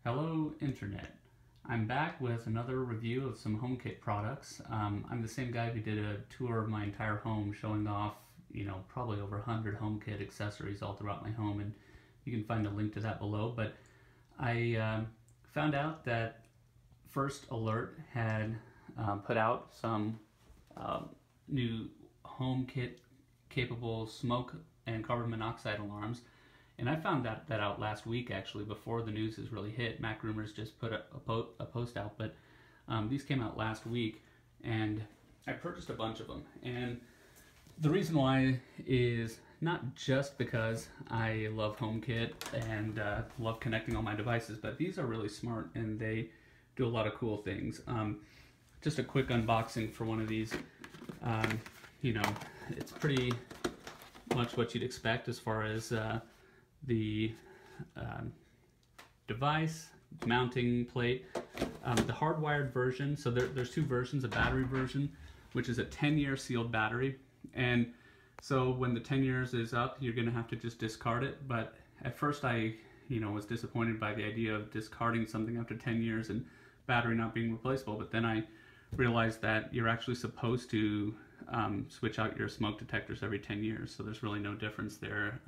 Hello Internet. I'm back with another review of some HomeKit products. I'm the same guy who did a tour of my entire home showing off, probably over 100 HomeKit accessories all throughout my home, and you can find a link to that below. But I found out that FirstAlert had put out some new HomeKit capable smoke and carbon monoxide alarms. And I found that out last week, actually, before the news has really hit. Mac Rumors just put a post out, but these came out last week, and I purchased a bunch of them. And the reason why is not just because I love HomeKit and love connecting all my devices, but these are really smart and they do a lot of cool things. Just a quick unboxing for one of these. It's pretty much what you'd expect as far as the device mounting plate, the hardwired version. So there's two versions: a battery version, which is a 10-year sealed battery, and so when the 10 years is up, you're going to have to just discard it. But at first I was disappointed by the idea of discarding something after 10 years and battery not being replaceable, but then I realized that you're actually supposed to switch out your smoke detectors every 10 years, so there's really no difference there.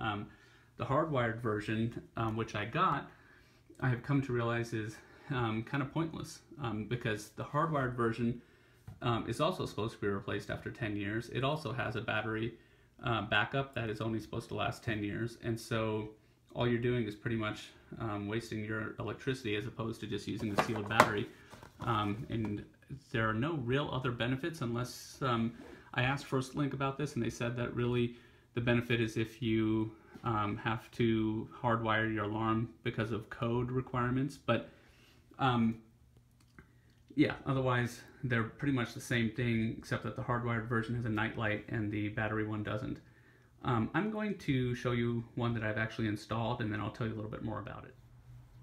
The hardwired version, which I got, I have come to realize is kind of pointless, because the hardwired version is also supposed to be replaced after 10 years. It also has a battery backup that is only supposed to last 10 years, and so all you're doing is pretty much wasting your electricity as opposed to just using the sealed battery. And there are no real other benefits unless I asked FirstLink about this, and they said that really the benefit is if you have to hardwire your alarm because of code requirements, but yeah, otherwise they're pretty much the same thing, except that the hardwired version has a night light and the battery one doesn't. I'm going to show you one that I've actually installed, and then I'll tell you a little bit more about it.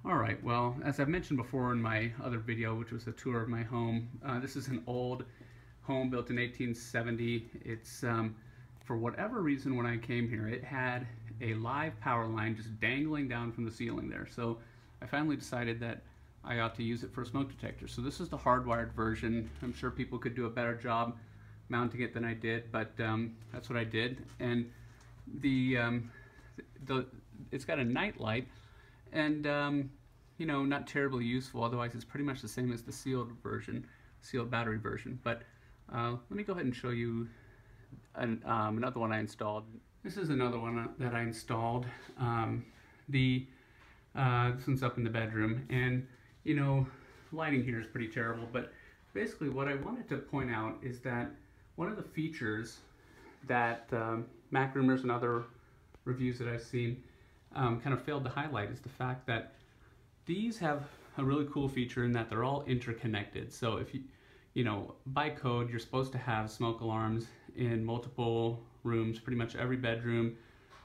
Alright, well, as I've mentioned before in my other video, which was a tour of my home, this is an old home built in 1870. It's for whatever reason, when I came here, it had a live power line just dangling down from the ceiling there. So I finally decided that I ought to use it for a smoke detector. So this is the hardwired version. I'm sure people could do a better job mounting it than I did, but that's what I did. And it's got a night light, and not terribly useful. Otherwise, it's pretty much the same as the sealed version, sealed battery version. But let me go ahead and show you another one I installed. This is another one that I installed. This one's up in the bedroom, and lighting here is pretty terrible, but basically what I wanted to point out is that one of the features that Mac Rumors and other reviews that I've seen kind of failed to highlight is the fact that these have a really cool feature in that they're all interconnected. So if by code, you're supposed to have smoke alarms in multiple rooms, pretty much every bedroom,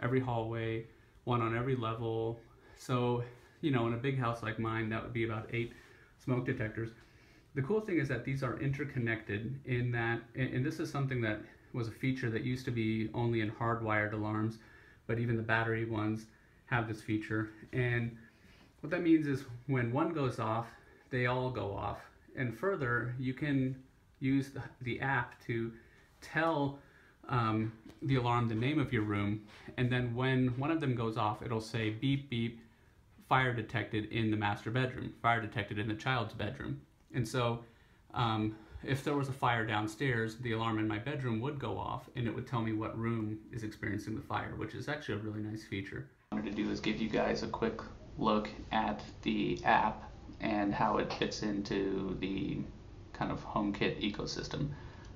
every hallway, one on every level. So, in a big house like mine, that would be about 8 smoke detectors. The cool thing is that these are interconnected in that, and this is something that was a feature that used to be only in hardwired alarms, but even the battery ones have this feature. And what that means is when one goes off, they all go off. And further, you can use the app to tell the alarm the name of your room, and then when one of them goes off, it'll say beep beep, fire detected in the master bedroom, fire detected in the child's bedroom. And so if there was a fire downstairs, the alarm in my bedroom would go off and it would tell me what room is experiencing the fire, which is actually a really nice feature. What I wanted to do is give you guys a quick look at the app and how it fits into the kind of HomeKit ecosystem.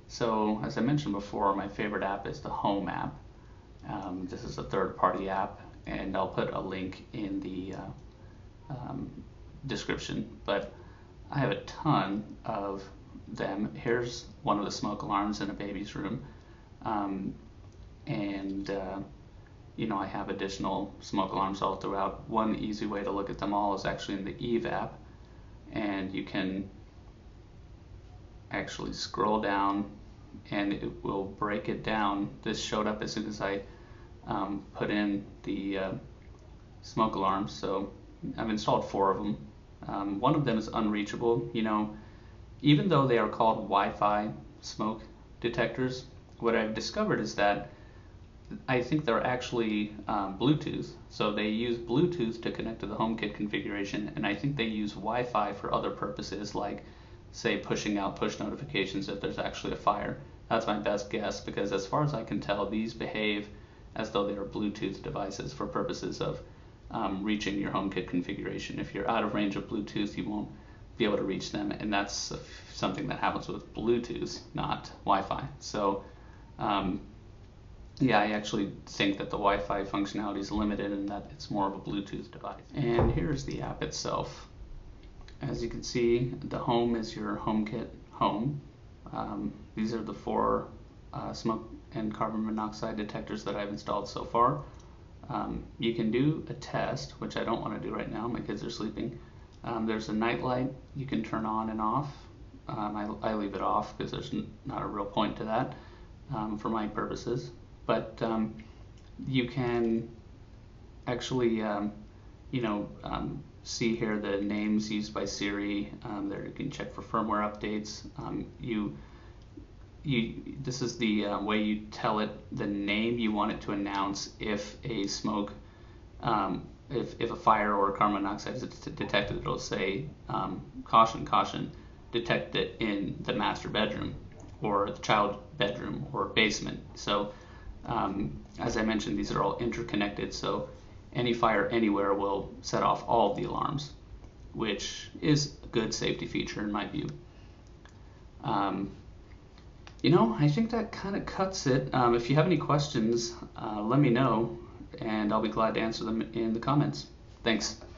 So as I mentioned before, my favorite app is the Home app. This is a third-party app, and I'll put a link in the description, but I have a ton of them. Here's one of the smoke alarms in a baby's room, I have additional smoke alarms all throughout. One easy way to look at them all is actually in the Eve app, and you can actually scroll down and it will break it down. This showed up as soon as I put in the smoke alarms, so I've installed 4 of them. One of them is unreachable. You know, even though they are called Wi-Fi smoke detectors, what I've discovered is that I think they're actually Bluetooth. So they use Bluetooth to connect to the HomeKit configuration, and I think they use Wi-Fi for other purposes, like say pushing out push notifications if there's actually a fire. That's my best guess, because as far as I can tell, these behave as though they are Bluetooth devices for purposes of reaching your HomeKit configuration. If you're out of range of Bluetooth, you won't be able to reach them, and that's something that happens with Bluetooth, not Wi-Fi. So yeah, I actually think that the Wi-Fi functionality is limited and that it's more of a Bluetooth device. And here's the app itself. As you can see, the home is your HomeKit home. These are the 4 smoke and carbon monoxide detectors that I've installed so far. You can do a test, which I don't want to do right now, my kids are sleeping. There's a night light you can turn on and off. I leave it off because there's not a real point to that for my purposes. But you can actually, see here the names used by Siri. There you can check for firmware updates. This is the way you tell it the name you want it to announce if a smoke, if a fire or carbon monoxide is detected. It'll say caution, caution, detected in the master bedroom or the child bedroom or basement. So as I mentioned, these are all interconnected, so any fire anywhere will set off all of the alarms, which is a good safety feature in my view. I think that kind of cuts it. If you have any questions, let me know, and I'll be glad to answer them in the comments. Thanks.